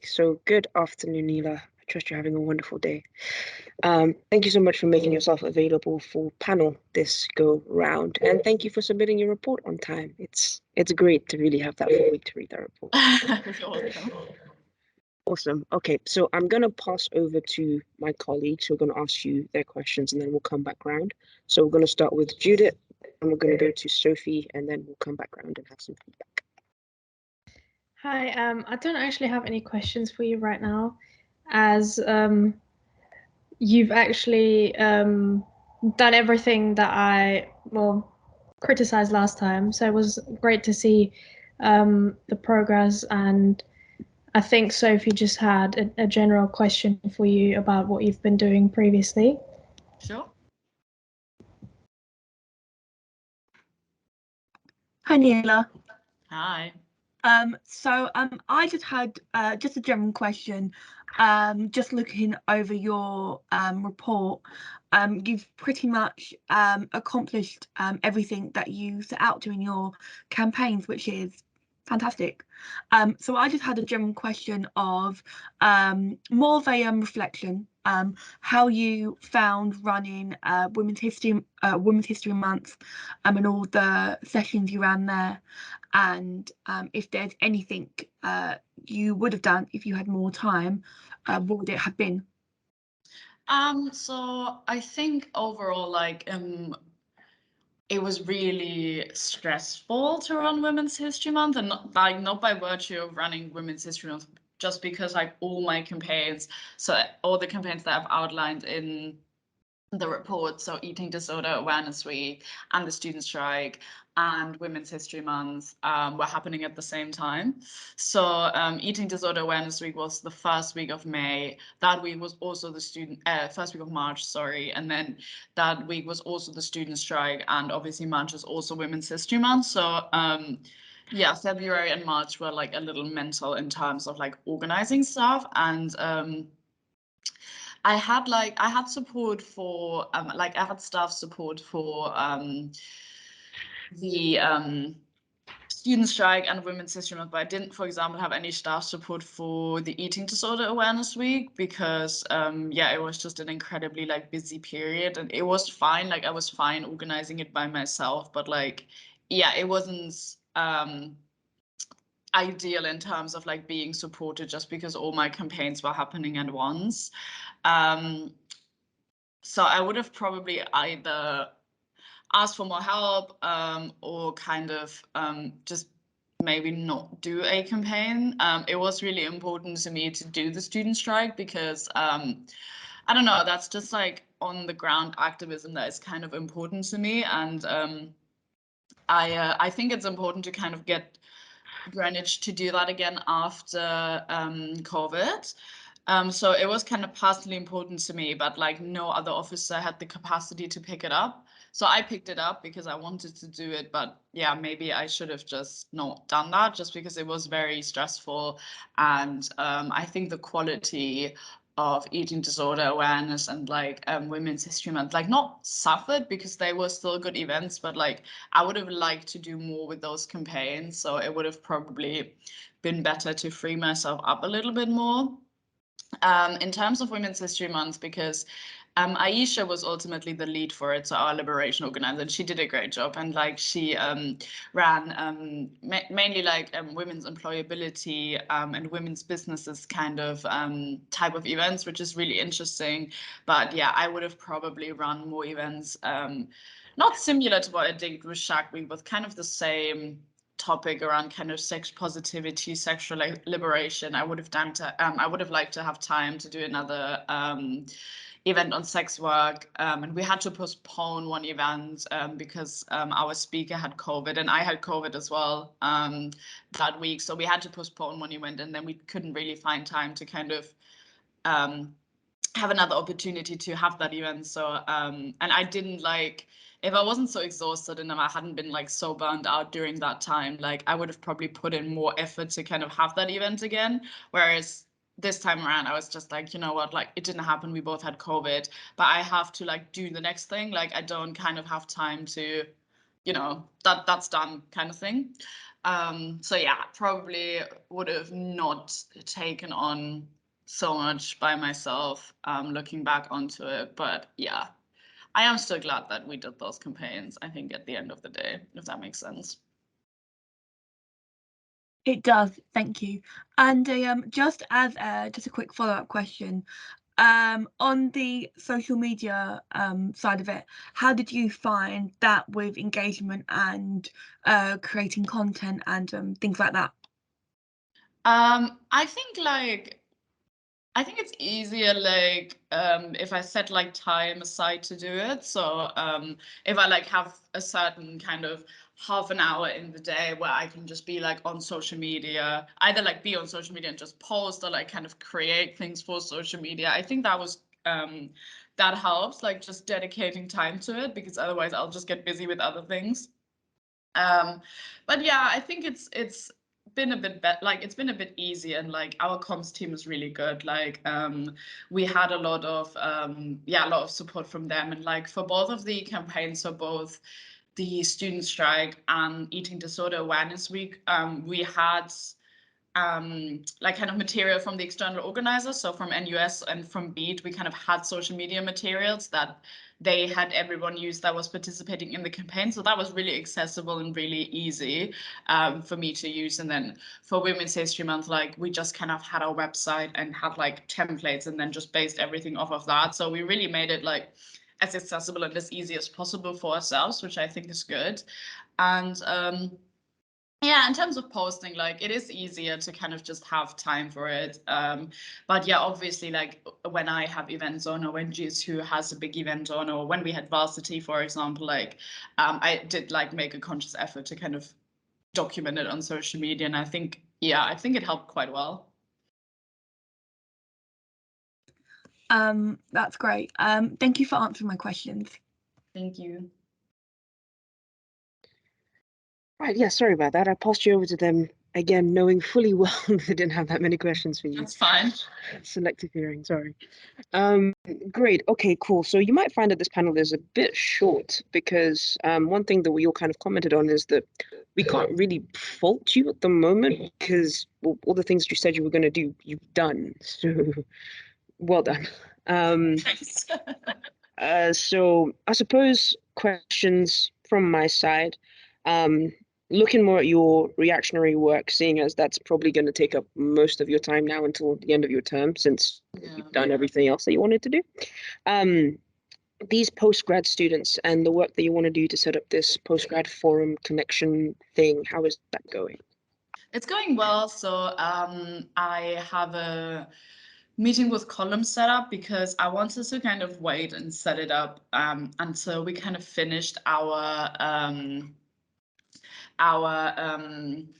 So good afternoon, Nele. I trust you're having a wonderful day. Thank you so much for making yourself available for panel this go round, and thank you for submitting your report on time. It's great to really have that full week to read that report. You're welcome. Awesome. Okay, so I'm gonna pass over to my colleagues who are gonna ask you their questions, and then we'll come back round. So we're gonna start with Judith, and we're gonna go to Sophie, and then we'll come back round and have some feedback. Hi, I don't actually have any questions for you right now, as you've actually done everything that I criticized last time. So it was great to see the progress, and I think Sophie just had a general question for you about what you've been doing previously. Sure. Hi, Nele. Hi. So I just had just a general question. Just looking over your report, you've pretty much accomplished everything that you set out to in your campaigns, which is fantastic. So I just had a general question of more of a reflection, how you found running Women's History Month, and all the sessions you ran there, and if there's anything you would have done if you had more time, what would it have been? So I think overall, like, it was really stressful to run Women's History Month, and not by virtue of running Women's History Month, just because like all my campaigns, so all the campaigns that I've outlined in the report, so Eating Disorder Awareness Week and the student strike and Women's History Month were happening at the same time. So Eating Disorder Awareness Week was the first week of May. That week was also the first week of March, sorry. And then that week was also the student strike, and obviously March is also Women's History Month. So yeah, February and March were like a little mental in terms of like organizing stuff. And I had support for I had staff support for the student strike and Women's History Month, but I didn't, for example, have any staff support for the Eating Disorder Awareness Week because yeah, it was just an incredibly like busy period, and it was fine. Like I was fine organizing it by myself, but like yeah, it wasn't ideal in terms of like being supported just because all my campaigns were happening at once. So I would have probably either asked for more help or kind of just maybe not do a campaign. It was really important to me to do the student strike because I don't know, that's just like on the ground activism that is kind of important to me. And I think it's important to kind of get Greenwich to do that again after COVID. So it was kind of personally important to me, but like no other officer had the capacity to pick it up. So I picked it up because I wanted to do it, but yeah, maybe I should have just not done that just because it was very stressful. And I think the quality of eating disorder awareness and like Women's History Month, like not suffered because they were still good events, but like I would have liked to do more with those campaigns. So it would have probably been better to free myself up a little bit more. In terms of Women's History Month, because Aisha was ultimately the lead for it, so our liberation organizer, and she did a great job. And like she ran mainly like women's employability and women's businesses kind of type of events, which is really interesting. But yeah, I would have probably run more events, not similar to what I did with Shark Week, but kind of the same topic around kind of sex positivity, sexual liberation. I would have liked to have time to do another event on sex work, and we had to postpone one event because our speaker had COVID and I had COVID as well that week, so we had to postpone one event, and then we couldn't really find time to kind of have another opportunity to have that event. So and I didn't like, if I wasn't so exhausted and if I hadn't been like so burned out during that time, like I would have probably put in more effort to kind of have that event again. Whereas this time around, I was just like, you know what, like it didn't happen. We both had COVID, but I have to like do the next thing. Like I don't kind of have time to, you know, that's done kind of thing. So yeah, probably would have not taken on so much by myself, looking back onto it. But yeah, I am still glad that we did those campaigns, I think, at the end of the day, if that makes sense. It does, thank you. And just as just a quick follow-up question, on the social media side of it, how did you find that with engagement and creating content and things like that? I think it's easier, like, if I set like time aside to do it. So if I like have a certain kind of half an hour in the day where I can just be like on social media, either like be on social media and just post, or like kind of create things for social media. I think that was that helps, like just dedicating time to it, because otherwise I'll just get busy with other things. But yeah, I think it's been a bit better, like it's been a bit easier, and like our comms team is really good. Like we had a lot of support from them, and like for both of the campaigns, so both the student strike and eating disorder awareness week, we had like kind of material from the external organizers, so from NUS and from BEAT, we kind of had social media materials that they had everyone use that was participating in the campaign. So that was really accessible and really easy for me to use. And then for Women's History Month, like we just kind of had our website and had like templates and then just based everything off of that. So we really made it like as accessible and as easy as possible for ourselves, which I think is good. And yeah, in terms of posting, like it is easier to kind of just have time for it. But yeah, obviously, like when I have events on, or when GSU has a big event on, or when we had varsity, for example, like I did like make a conscious effort to kind of document it on social media. And I think, yeah, I think it helped quite well. That's great. Thank you for answering my questions. Thank you. Right, yeah, sorry about that. I passed you over to them again, knowing fully well they didn't have that many questions for you. That's fine. Selective hearing, sorry. Great. Okay, cool. So you might find that this panel is a bit short because one thing that we all kind of commented on is that we can't really fault you at the moment because well, all the things that you said you were going to do, you've done. So well done. Thanks. So I suppose questions from my side. Looking more at your reactionary work, seeing as that's probably going to take up most of your time now until the end of your term, since you've done everything else that you wanted to do. These postgrad students and the work that you want to do to set up this postgrad forum connection thing, how is that going? It's going well. So I have a meeting with columns set up because I wanted to kind of wait and set it up until we kind of finished our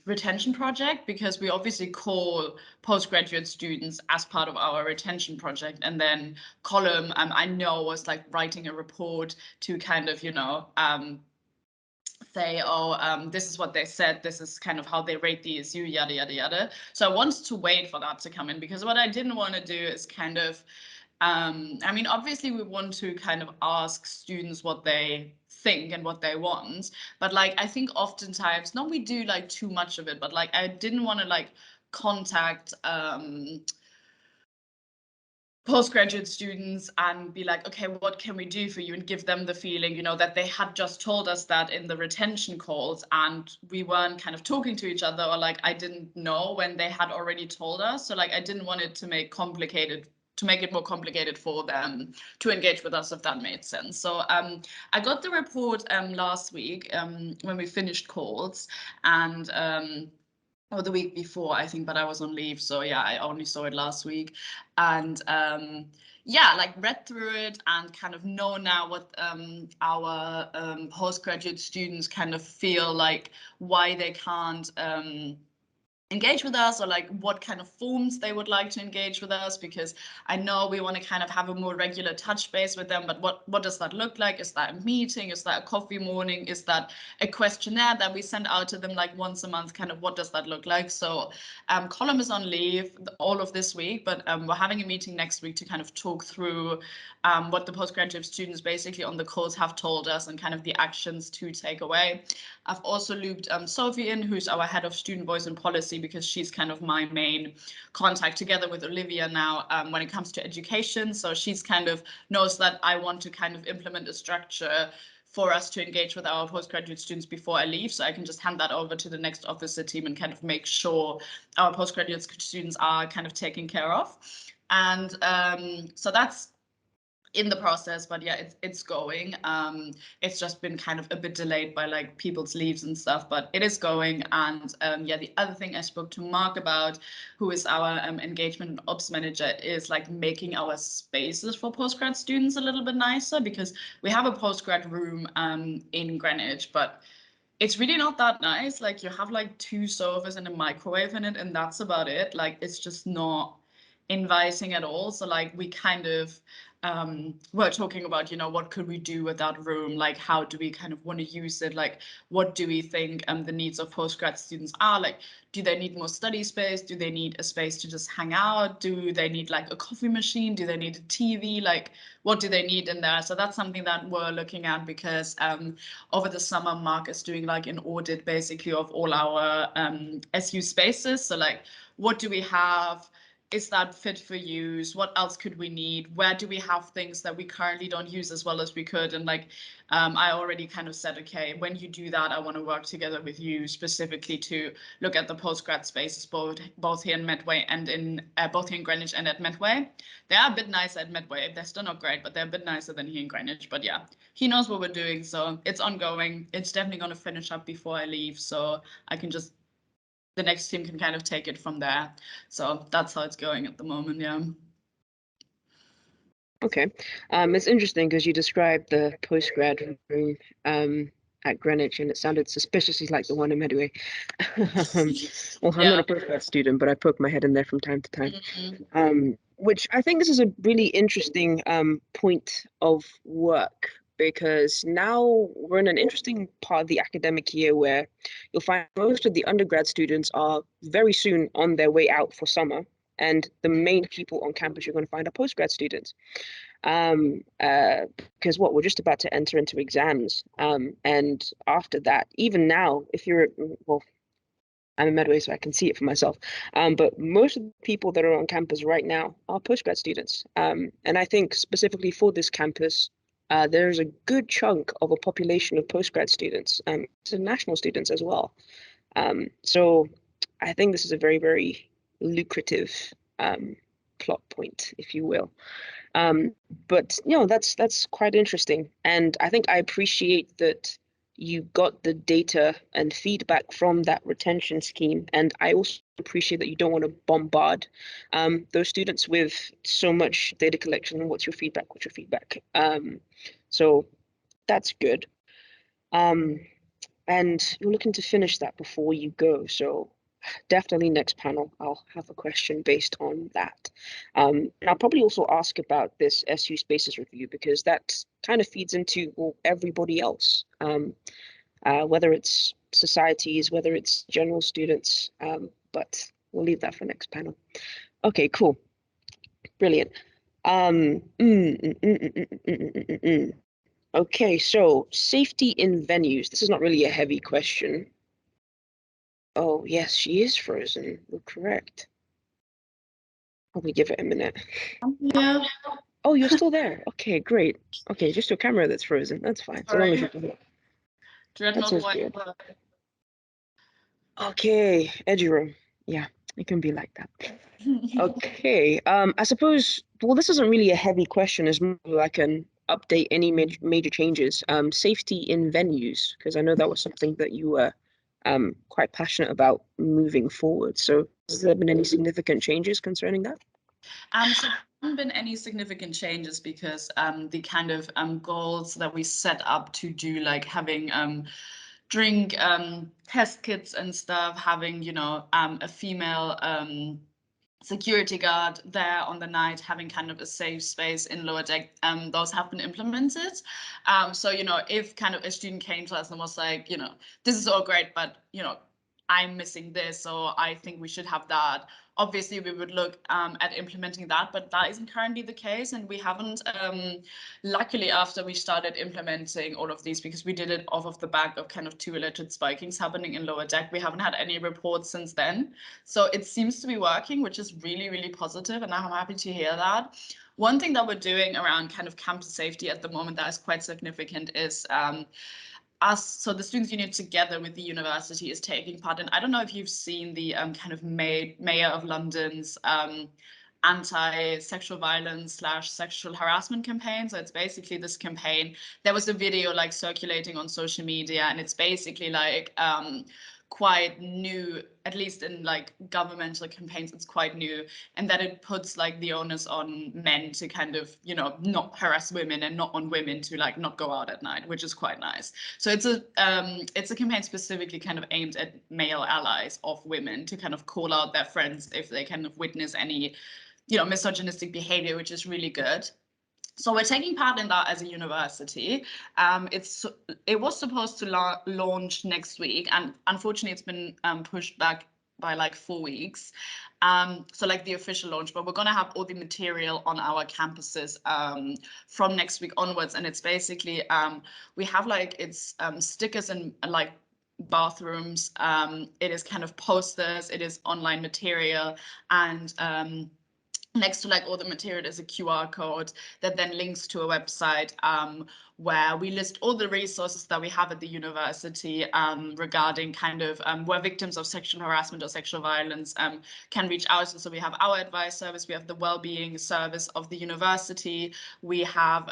retention project, because we obviously call postgraduate students as part of our retention project. And then column, I know, was like writing a report to kind of, you know, say, oh, this is what they said, this is kind of how they rate the ESU, yada, yada, yada. So I wanted to wait for that to come in, because what I didn't want to do is kind of, I mean, obviously we want to kind of ask students what they think and what they want, but like, I think oftentimes, not we do like too much of it, but like, I didn't want to like contact, postgraduate students and be like, okay, what can we do for you, and give them the feeling, you know, that they had just told us that in the retention calls and we weren't kind of talking to each other, or like I didn't know when they had already told us. So like I didn't want it to make it more complicated for them to engage with us, if that made sense. So I got the report last week when we finished calls, and or the week before, I think, but I was on leave, so yeah, I only saw it last week. And yeah, like read through it and kind of know now what our postgraduate students kind of feel like, why they can't engage with us, or like what kind of forms they would like to engage with us, because I know we want to kind of have a more regular touch base with them, but what does that look like? Is that a meeting? Is that a coffee morning? Is that a questionnaire that we send out to them like once a month? Kind of what does that look like? So Colm is on leave all of this week, but we're having a meeting next week to kind of talk through what the postgraduate students basically on the course have told us and kind of the actions to take away. I've also looped Sophie in, who's our head of student voice and policy, because she's kind of my main contact together with Olivia now when it comes to education. So she's kind of knows that I want to kind of implement a structure for us to engage with our postgraduate students before I leave. So I can just hand that over to the next officer team and kind of make sure our postgraduate students are kind of taken care of. And so that's in the process, but yeah, it's going. It's just been kind of a bit delayed by like people's leaves and stuff, but it is going. And yeah, the other thing I spoke to Mark about, who is our engagement and ops manager, is like making our spaces for postgrad students a little bit nicer, because we have a postgrad room in Greenwich, but it's really not that nice. Like you have like 2 sofas and a microwave in it, and that's about it. Like it's just not inviting at all. So like we kind of we're talking about, you know, what could we do with that room? Like how do we kind of want to use it? Like what do we think the needs of postgrad students are? Like, do they need more study space? Do they need a space to just hang out? Do they need like a coffee machine? Do they need a TV? Like what do they need in there? So that's something that we're looking at, because over the summer Mark is doing like an audit basically of all our SU spaces. So like what do we have? Is that fit for use? What else could we need? Where do we have things that we currently don't use as well as we could? And like, I already kind of said, okay, when you do that, I want to work together with you specifically to look at the postgrad spaces, both here in Medway and in both here in Greenwich and at Medway. They are a bit nicer at Medway. They're still not great, but they're a bit nicer than here in Greenwich. But yeah, he knows what we're doing, so it's ongoing. It's definitely going to finish up before I leave, so I can just, the next team can kind of take it from there. So that's how it's going at the moment, yeah. Okay. It's interesting because you described the postgrad room at Greenwich, and it sounded suspiciously like the one in Medway. Well, I'm not a postgrad student, but I poke my head in there from time to time. Which I think this is a really interesting point of work, because now we're in an interesting part of the academic year where you'll find most of the undergrad students are very soon on their way out for summer, and the main people on campus you're going to find are postgrad students. Because we're just about to enter into exams, and after that, even now, if you're, well, I'm in Medway, so I can see it for myself. But most of the people that are on campus right now are postgrad students. And I think specifically for this campus, there's a good chunk of a population of postgrad students, international students as well. So I think this is a very, very lucrative plot point, if you will. But you know, that's quite interesting. And I think I appreciate that you got the data and feedback from that retention scheme. And I also appreciate that you don't want to bombard those students with so much data collection. What's your feedback? What's your feedback? So that's good. And you're looking to finish that before you go. So definitely next panel, I'll have a question based on that. And I'll probably also ask about this SU Spaces review, because that kind of feeds into, well, everybody else, whether it's societies, whether it's general students, but we'll leave that for next panel. Okay, cool. Brilliant. Okay, so safety in venues. This is not really a heavy question. Oh, yes, she is frozen. You're correct. Probably give it a minute. Yeah. Oh, you're still there. Okay, great. Okay, just your camera that's frozen. That's fine. So long as you can. Dreadnought sounds white. good. Okay, edgy room. Yeah, it can be like that. Okay. I suppose, well, this isn't really a heavy question. It's more like an update any major changes. Safety in venues, because I know that was something that you were quite passionate about moving forward. So has there been any significant changes concerning that? So there haven't been any significant changes, because the kind of goals that we set up to do, like having drink test kits and stuff, having, you know, a female security guard there on the night, having kind of a safe space in lower deck. Those have been implemented. So, you know, if kind of a student came to us and was like, you know, this is all great, but, you know, I'm missing this, so I think we should have that. Obviously, we would look at implementing that, but that isn't currently the case. And we haven't, luckily, after we started implementing all of these, because we did it off of the back of kind of 2 alleged spikings happening in lower deck, we haven't had any reports since then. So it seems to be working, which is really, really positive, and I'm happy to hear that. One thing that we're doing around kind of campus safety at the moment that is quite significant is so the Students' Union together with the university is taking part in, I don't know if you've seen the kind of Mayor of London's anti-sexual violence / sexual harassment campaign. So it's basically this campaign. There was a video like circulating on social media, and it's basically like quite new, at least in like governmental campaigns, it's quite new, and that it puts like the onus on men to kind of, you know, not harass women, and not on women to like not go out at night, which is quite nice. So it's a campaign specifically kind of aimed at male allies of women to kind of call out their friends if they kind of witness any, you know, misogynistic behavior, which is really good. So we're taking part in that as a university. It was supposed to launch next week, and unfortunately it's been pushed back by like 4 weeks. So like the official launch, but we're going to have all the material on our campuses from next week onwards. And it's basically, we have like, it's stickers and like bathrooms. It is kind of posters, it is online material, and next to like all the material, there's a QR code that then links to a website where we list all the resources that we have at the university regarding kind of where victims of sexual harassment or sexual violence can reach out. So we have our advice service, we have the well-being service of the university, we have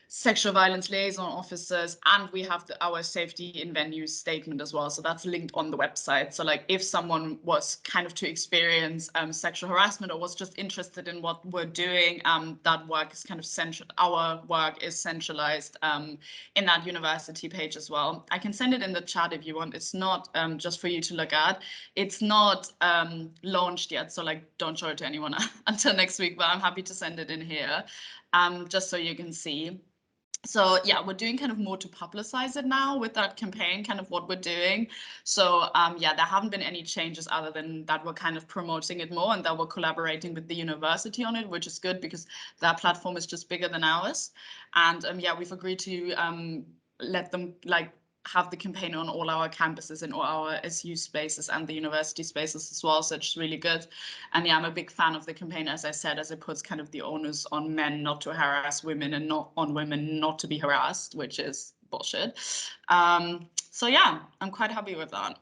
sexual violence liaison officers, and we have our safety in venue statement as well. So that's linked on the website. So like if someone was kind of to experience sexual harassment or was just interested in what we're doing, that work is kind of central. Our work is centralized in that university page as well. I can send it in the chat if you want. It's not just for you to look at. It's not launched yet, so like don't show it to anyone until next week, but I'm happy to send it in here just so you can see. So yeah, we're doing kind of more to publicize it now with that campaign, kind of what we're doing. So yeah, there haven't been any changes other than that we're kind of promoting it more, and that we're collaborating with the university on it, which is good because that platform is just bigger than ours. And yeah, we've agreed to let them like have the campaign on all our campuses and all our SU spaces and the university spaces as well. So it's really good. And yeah, I'm a big fan of the campaign, as I said, as it puts kind of the onus on men not to harass women and not on women not to be harassed, which is bullshit. So yeah, I'm quite happy with that.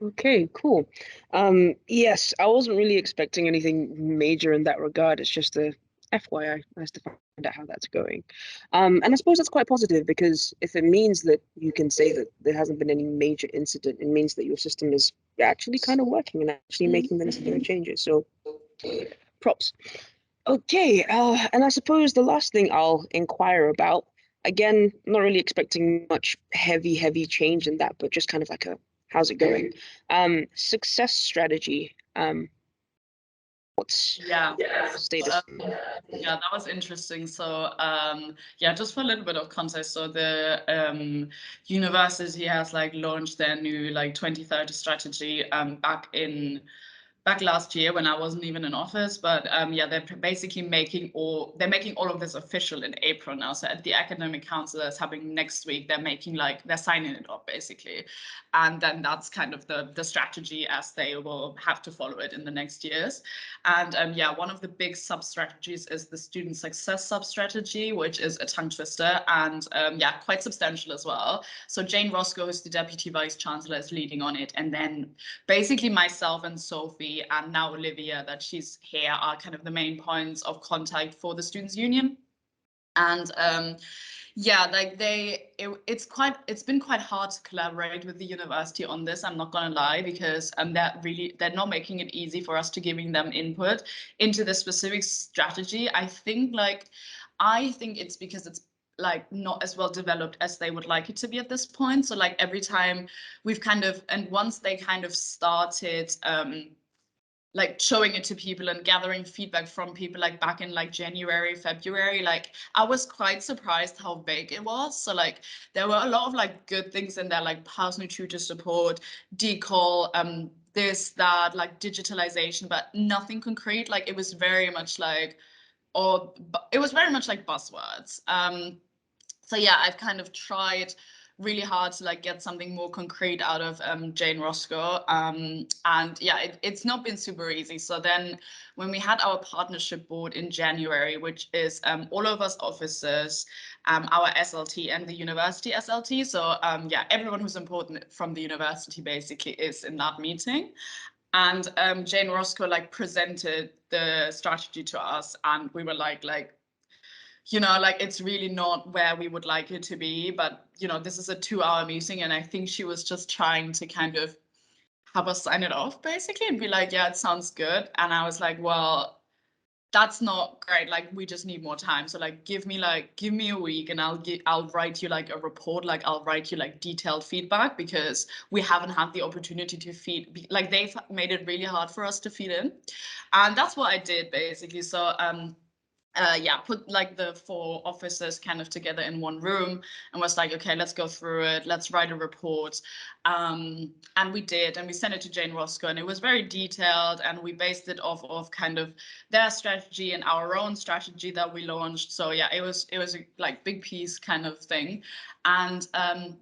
Okay, cool. Yes, I wasn't really expecting anything major in that regard. It's just a FYI, nice to find out how that's going. And I suppose that's quite positive, because if it means that you can say that there hasn't been any major incident, it means that your system is actually kind of working and actually making the necessary changes. So props. Okay, and I suppose the last thing I'll inquire about, again, not really expecting much heavy change in that, but just kind of like a how's it going? Success strategy. What's the status? Yeah, that was interesting. So yeah, just for a little bit of context, so the university has like launched their new like 2030 strategy back last year when I wasn't even in office, but yeah, they're basically making all of this official in April now. So at the academic council that's happening next week, they're signing it up basically, and then that's kind of the strategy as they will have to follow it in the next years. And yeah, one of the big sub strategies is the student success sub strategy, which is a tongue twister and yeah, quite substantial as well. So Jane Roscoe, who's the deputy vice chancellor, is leading on it, and then basically myself and Sophie and now Olivia, that she's here, are kind of the main points of contact for the Students' Union. And yeah, like it's been quite hard to collaborate with the university on this, I'm not gonna lie, because they're not making it easy for us to giving them input into the specific strategy. I think it's because it's like not as well developed as they would like it to be at this point. So like every time we've kind of, and once they kind of started like showing it to people and gathering feedback from people, like back in like January, February, like I was quite surprised how vague it was. So like there were a lot of like good things in there, like personal tutor support, decall, this, that, like digitalization, but nothing concrete. Like it was very much like, or it was very much like buzzwords. So yeah, I've kind of tried really hard to like get something more concrete out of Jane Roscoe. And yeah, it's not been super easy. So then when we had our partnership board in January, which is all of us officers, our SLT and the university SLT. So yeah, everyone who's important from the university basically is in that meeting. And Jane Roscoe like presented the strategy to us, and we were like, you know, like it's really not where we would like it to be, but you know, this is a 2-hour meeting, and I think she was just trying to kind of have us sign it off basically and be like, yeah, it sounds good. And I was like, well, that's not great. Like we just need more time. So like give me a week and I'll write you like a report. Like I'll write you like detailed feedback, because we haven't had the opportunity to feed, like they've made it really hard for us to feed in. And that's what I did basically. So yeah, put like the 4 officers kind of together in one room and was like, okay, let's go through it. Let's write a report. And we did, and we sent it to Jane Roscoe, and it was very detailed, and we based it off of kind of their strategy and our own strategy that we launched. So yeah, it was a like big piece kind of thing. And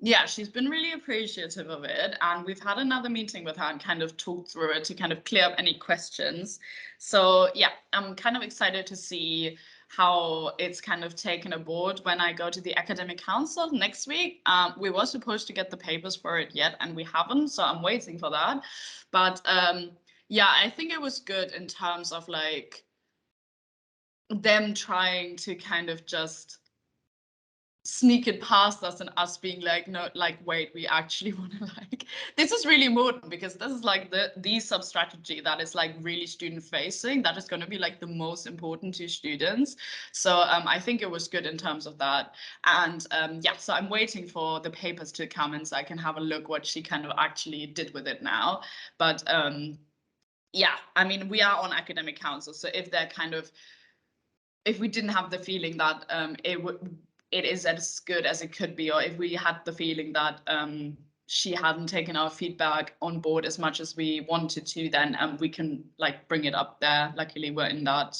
yeah, she's been really appreciative of it. And we've had another meeting with her and kind of talked through it to kind of clear up any questions. So yeah, I'm kind of excited to see how it's kind of taken aboard when I go to the academic council next week. We were supposed to get the papers for it yet, and we haven't, so I'm waiting for that. But yeah, I think it was good in terms of like them trying to kind of just sneak it past us and us being like, no, like, wait, we actually want to like, this is really important, because this is like the sub strategy that is like really student facing, that is going to be like the most important to students. So I think it was good in terms of that. And yeah, so I'm waiting for the papers to come in so I can have a look what she kind of actually did with it now. But yeah, I mean, we are on academic council, so if they're kind of, if we didn't have the feeling that it is as good as it could be, or if we had the feeling that she hadn't taken our feedback on board as much as we wanted to, then we can like bring it up there. Luckily, we're in that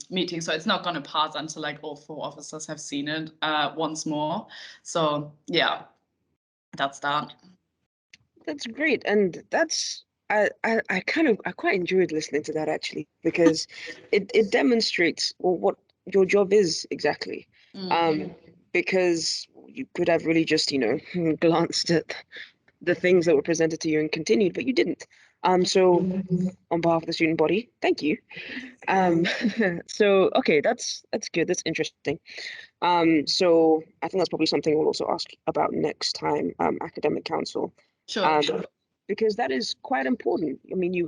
meeting, so it's not going to pass until like all 4 officers have seen it once more. So yeah, that's that. That's great, and that's I quite enjoyed listening to that actually, because it demonstrates what your job is exactly. Because you could have really just, you know, glanced at the things that were presented to you and continued, but you didn't. So on behalf of the student body, thank you. So okay, that's good. That's interesting. So I think that's probably something we'll also ask about next time, academic council. Sure. Because that is quite important. I mean, you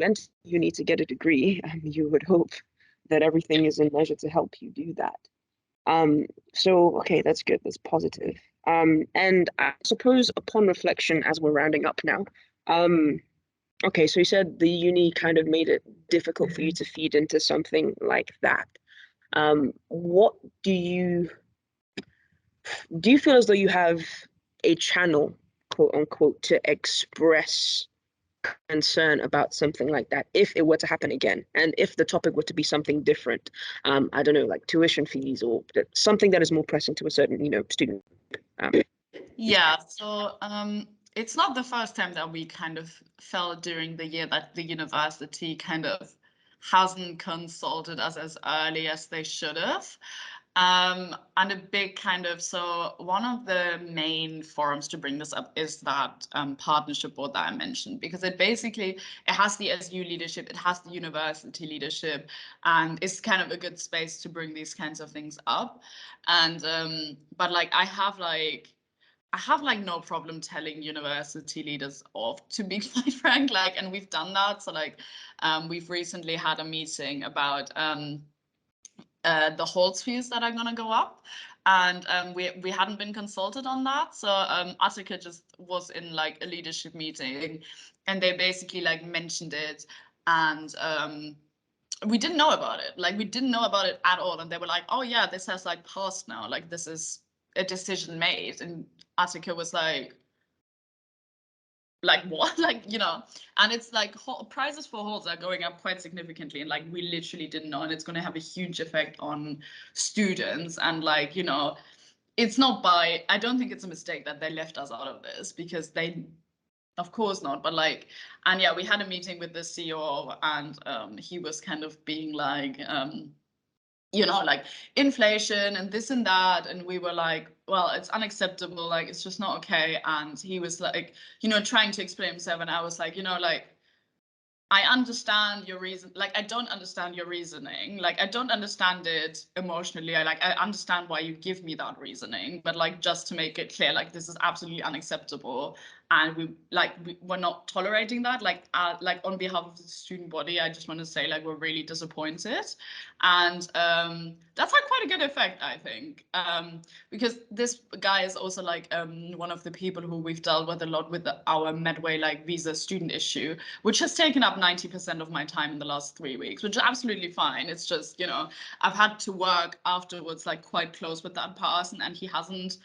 need to get a degree, and you would hope that everything is in measure to help you do that. So okay, that's good. That's positive. And I suppose upon reflection, as we're rounding up now, okay, so you said the uni kind of made it difficult for you to feed into something like that. What do you feel as though you have a channel, quote unquote, to express concern about something like that if it were to happen again, and if the topic were to be something different? I don't know, like tuition fees or something that is more pressing to a certain, you know, student. Yeah, so it's not the first time that we kind of felt during the year that the university kind of hasn't consulted us as early as they should have. And a big kind of, so one of the main forums to bring this up is that partnership board that I mentioned, because it basically, it has the SU leadership, it has the university leadership, and it's kind of a good space to bring these kinds of things up. And but like I have like no problem telling university leaders off, to be quite frank, like, and we've done that. So like we've recently had a meeting about the halls fees that are going to go up. And we hadn't been consulted on that. So Attica just was in like a leadership meeting and they basically like mentioned it. And we didn't know about it. Like we didn't know about it at all. And they were like, oh yeah, this has like passed now. Like this is a decision made. And Attica was like what? Like, you know, and it's like prices for halls are going up quite significantly. And like we literally didn't know. And it's going to have a huge effect on students. And like, you know, it's not I don't think it's a mistake that they left us out of this because they, of course not, but like, and yeah, we had a meeting with the CEO and he was kind of being like, you know, like inflation and this and that. And we were like, well, it's unacceptable. Like, it's just not okay. And he was like, you know, trying to explain himself. And I was like, you know, like, I understand your reason. Like, I don't understand your reasoning. Like, I don't understand it emotionally. I understand why you give me that reasoning, but like, just to make it clear, like, this is absolutely unacceptable. And we're not tolerating that. Like on behalf of the student body, I just want to say, like, we're really disappointed. And that's had quite a good effect, I think, because this guy is also like one of the people who we've dealt with a lot with our Medway like visa student issue, which has taken up 90% of my time in the last 3 weeks, which is absolutely fine. It's just, you know, I've had to work afterwards like quite close with that person and he hasn't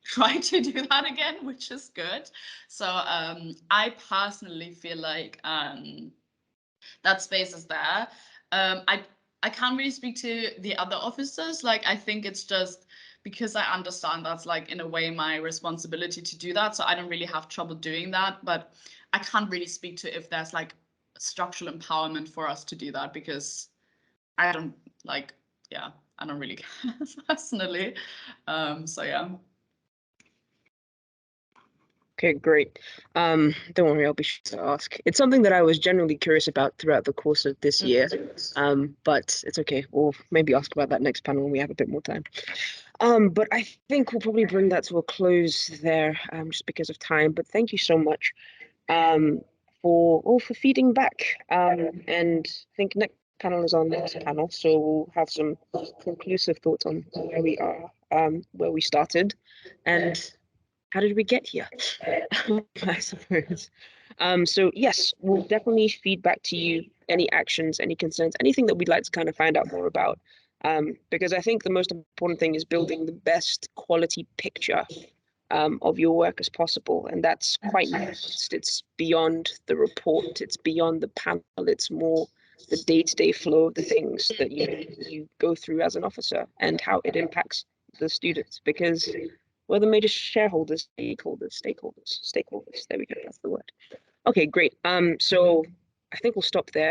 tried to do that again, which is good. So I personally feel like that space is there. I can't really speak to the other officers. Like, I think it's just because I understand that's like in a way my responsibility to do that. So I don't really have trouble doing that, but I can't really speak to if there's like structural empowerment for us to do that because I don't like, yeah, I don't really care personally. So yeah. Okay, great. Don't worry, I'll be sure to ask. It's something that I was generally curious about throughout the course of this year, but it's okay. We'll maybe ask about that next panel when we have a bit more time. But I think we'll probably bring that to a close there, just because of time. But thank you so much, for feeding back. And I think next panel is our next panel, so we'll have some conclusive thoughts on where we are, where we started, and how did we get here? I suppose. So yes, we'll definitely feed back to you any actions, any concerns, anything that we'd like to kind of find out more about. Because I think the most important thing is building the best quality picture of your work as possible. And that's quite nuanced. It's beyond the report, it's beyond the panel, it's more the day-to-day flow of the things that you go through as an officer and how it impacts the students. Because we're the major shareholders, stakeholders. There we go. That's the word. Okay, great. So I think we'll stop there.